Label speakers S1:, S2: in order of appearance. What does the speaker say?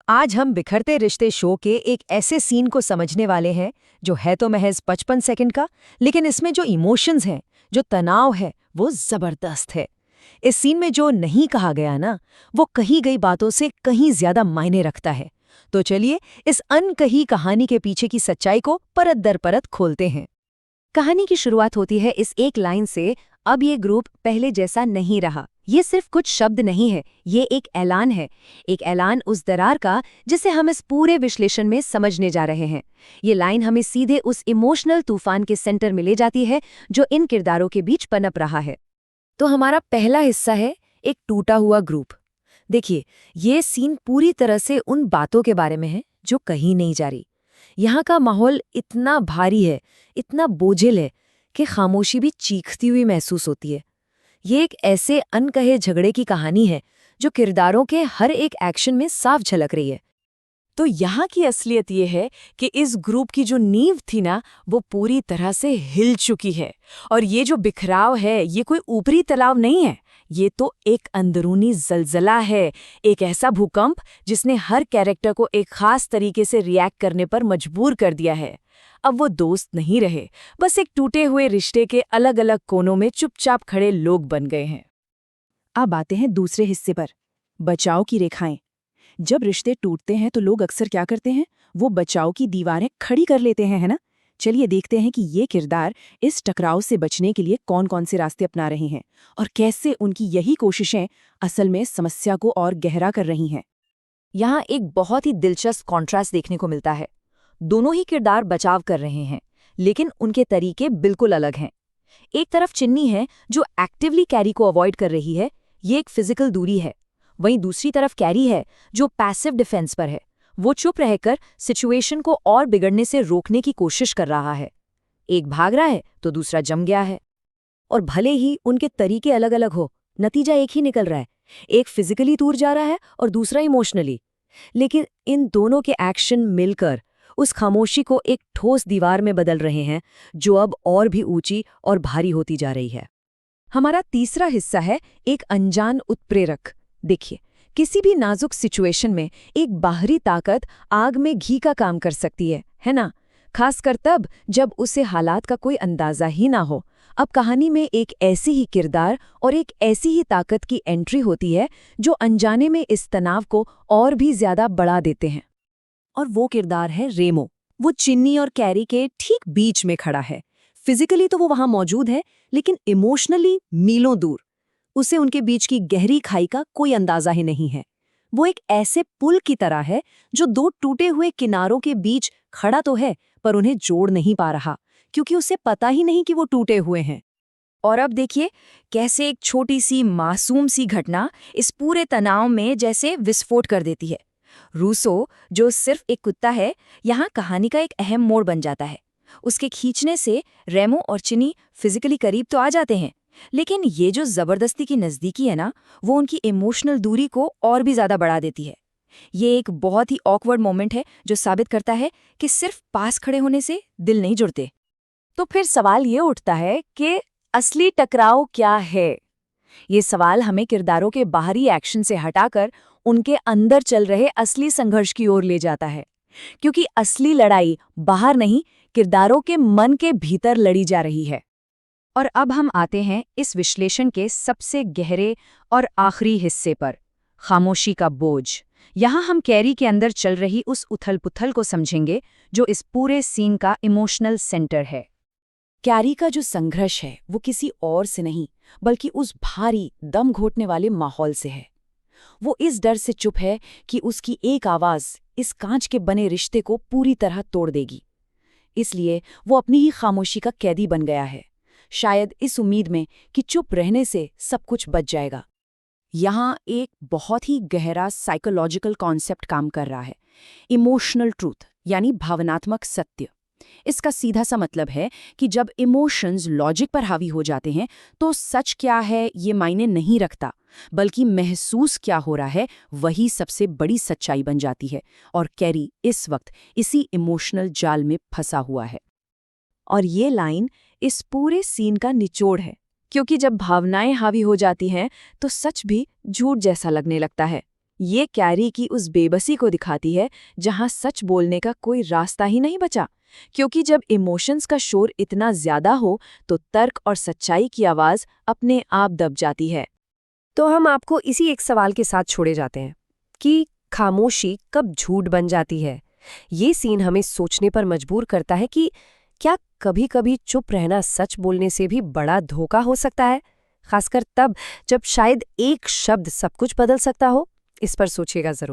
S1: आज हम बिखरते रिश्ते शो के एक ऐसे सीन को समझने वाले हैं जो है तो महज 55 सेकंड का, लेकिन इसमें जो इमोशंस हैं, जो तनाव है, वो जबरदस्त है। इस सीन में जो नहीं कहा गया ना, वो कही गई बातों से कहीं ज्यादा मायने रखता है। तो चलिए इस अनकही कहानी के पीछे की सच्चाई को परत दर परत खोलते हैं। कहानी की शुरुआत होती है इस एक लाइन से, अब ये ग्रुप पहले जैसा नहीं रहा। ये सिर्फ कुछ शब्द नहीं है, ये एक ऐलान है। एक ऐलान उस दरार का जिसे हम इस पूरे विश्लेषण में समझने जा रहे हैं। ये लाइन हमें सीधे उस इमोशनल तूफान के सेंटर में ले जाती है जो इन किरदारों के बीच पनप रहा है। तो हमारा पहला हिस्सा है एक टूटा हुआ ग्रुप। देखिए, ये सीन पूरी तरह से उन बातों के बारे में है जो कहीं नहीं जा रही। यहाँ का माहौल इतना भारी है, इतना बोझिल है कि खामोशी भी चीखती हुई महसूस होती है। ये एक ऐसे अनकहे झगड़े की कहानी है जो किरदारों के हर एक एक्शन में साफ झलक रही है।
S2: तो यहाँ की असलियत ये है कि इस ग्रुप की जो नींव थी ना, वो पूरी तरह से हिल चुकी है। और ये जो बिखराव है, ये कोई ऊपरी तनाव नहीं है, ये तो एक अंदरूनी जलजला है। एक ऐसा भूकंप जिसने हर कैरेक्टर को एक खास तरीके से रिएक्ट करने पर मजबूर कर दिया है। अब वो दोस्त नहीं रहे, बस एक टूटे हुए रिश्ते के अलग अलग कोनों में चुपचाप खड़े लोग बन गए हैं।
S3: अब आते हैं दूसरे हिस्से पर, बचाव की रेखाएं। जब रिश्ते टूटते हैं तो लोग अक्सर क्या करते हैं, वो बचाव की दीवारें खड़ी कर लेते हैं, है ना। चलिए देखते हैं कि ये किरदार इस टकराव से बचने के लिए कौन कौन से रास्ते अपना रहे हैं और कैसे उनकी यही कोशिशें असल में समस्या को और गहरा कर रही हैं।
S1: यहाँ एक बहुत ही दिलचस्प कॉन्ट्रास्ट देखने को मिलता है। दोनों ही किरदार बचाव कर रहे हैं, लेकिन उनके तरीके बिल्कुल अलग हैं। एक तरफ चिन्नी है जो एक्टिवली कैरी को अवॉइड कर रही है, ये एक फिजिकल दूरी है। वहीं दूसरी तरफ कैरी है जो पैसिव डिफेंस पर है। वो चुप रहकर सिचुएशन को और बिगड़ने से रोकने की कोशिश कर रहा है। एक भाग रहा है तो दूसरा जम गया है। और भले ही उनके तरीके अलग अलग हो, नतीजा एक ही निकल रहा है। एक फिजिकली दूर जा रहा है और दूसरा इमोशनली। लेकिन इन दोनों के एक्शन मिलकर उस खामोशी को एक ठोस दीवार में बदल रहे हैं जो अब और भी ऊंची और भारी होती जा रही है। हमारा तीसरा हिस्सा है एक अनजान उत्प्रेरक। देखिए, किसी भी नाजुक सिचुएशन में एक बाहरी ताकत आग में घी का काम कर सकती है ना। खासकर तब जब उसे हालात का कोई अंदाजा ही ना हो। अब कहानी में एक ऐसी ही किरदार और एक ऐसी ही ताकत की एंट्री होती है जो अनजाने में इस तनाव को और भी ज्यादा बढ़ा देते हैं। और वो किरदार है रेमो। वो चिन्नी और कैरी के ठीक बीच में खड़ा है। फिजिकली तो वो वहां मौजूद है, लेकिन इमोशनली मीलों दूर। उसे उनके बीच की गहरी खाई का कोई अंदाजा ही नहीं है। वो एक ऐसे पुल की तरह है जो दो टूटे हुए किनारों के बीच खड़ा तो है, पर उन्हें जोड़ नहीं पा रहा, क्योंकि उसे पता ही नहीं कि वो टूटे हुए हैं। और अब देखिए कैसे एक छोटी सी मासूम सी घटना इस पूरे तनाव में जैसे विस्फोट कर देती है। रूसो, जो सिर्फ एक कुत्ता है, यहाँ कहानी का एक अहम मोड़ बन जाता है। उसके खींचने से रेमो और चिनी फिजिकली करीब तो आ जाते हैं, लेकिन ये जो जबरदस्ती की नज़दीकी है ना, वो उनकी इमोशनल दूरी को और भी ज़्यादा बढ़ा देती है। ये एक बहुत ही ऑकवर्ड मोमेंट है जो साबित करता है कि सिर्फ पास खड़े होने से दिल नहीं जुड़ते। तो फिर सवाल ये उठता है कि असली टकराव क्या है? ये सवाल हमें किरदारों के बाहरी एक्शन से हटाकर उनके अंदर चल रहे असली संघर्ष की ओर ले जाता है, क्योंकि असली लड़ाई बाहर नहीं, किरदारों के मन के भीतर लड़ी जा रही है। और अब हम आते हैं इस विश्लेषण के सबसे गहरे और आखिरी हिस्से पर, खामोशी का बोझ। यहाँ हम कैरी के अंदर चल रही उस उथल-पुथल को समझेंगे जो इस पूरे सीन का इमोशनल सेंटर है। कैरी का जो संघर्ष है वो किसी और से नहीं, बल्कि उस भारी दम घोटने वाले माहौल से है। वो इस डर से चुप है कि उसकी एक आवाज़ इस कांच के बने रिश्ते को पूरी तरह तोड़ देगी। इसलिए वो अपनी ही खामोशी का कैदी बन गया है, शायद इस उम्मीद में कि चुप रहने से सब कुछ बच जाएगा। यहाँ एक बहुत ही गहरा साइकोलॉजिकल कॉन्सेप्ट काम कर रहा है, इमोशनल ट्रूथ, यानी भावनात्मक सत्य। इसका सीधा सा मतलब है कि जब इमोशंस लॉजिक पर हावी हो जाते हैं तो सच क्या है ये मायने नहीं रखता, बल्कि महसूस क्या हो रहा है वही सबसे बड़ी सच्चाई बन जाती है। और कैरी इस वक्त इसी इमोशनल जाल में फंसा हुआ है। और ये लाइन इस पूरे सीन का निचोड़ है, क्योंकि जब भावनाएं हावी हो जाती हैं तो सच भी झूठ जैसा लगने लगता है।
S3: ये कैरी की उस बेबसी को दिखाती है जहां सच बोलने का कोई रास्ता ही नहीं बचा, क्योंकि जब इमोशंस का शोर इतना ज्यादा हो तो तर्क और सच्चाई की आवाज अपने आप दब जाती है।
S4: तो हम आपको इसी एक सवाल के साथ छोड़े जाते हैं कि खामोशी कब झूठ बन जाती है। ये सीन हमें सोचने पर मजबूर करता है कि क्या कभी-कभी चुप रहना सच बोलने से भी बड़ा धोखा हो सकता है, खासकर तब जब शायद एक शब्द सब कुछ बदल सकता हो। इस पर सोचिएगा जरूर।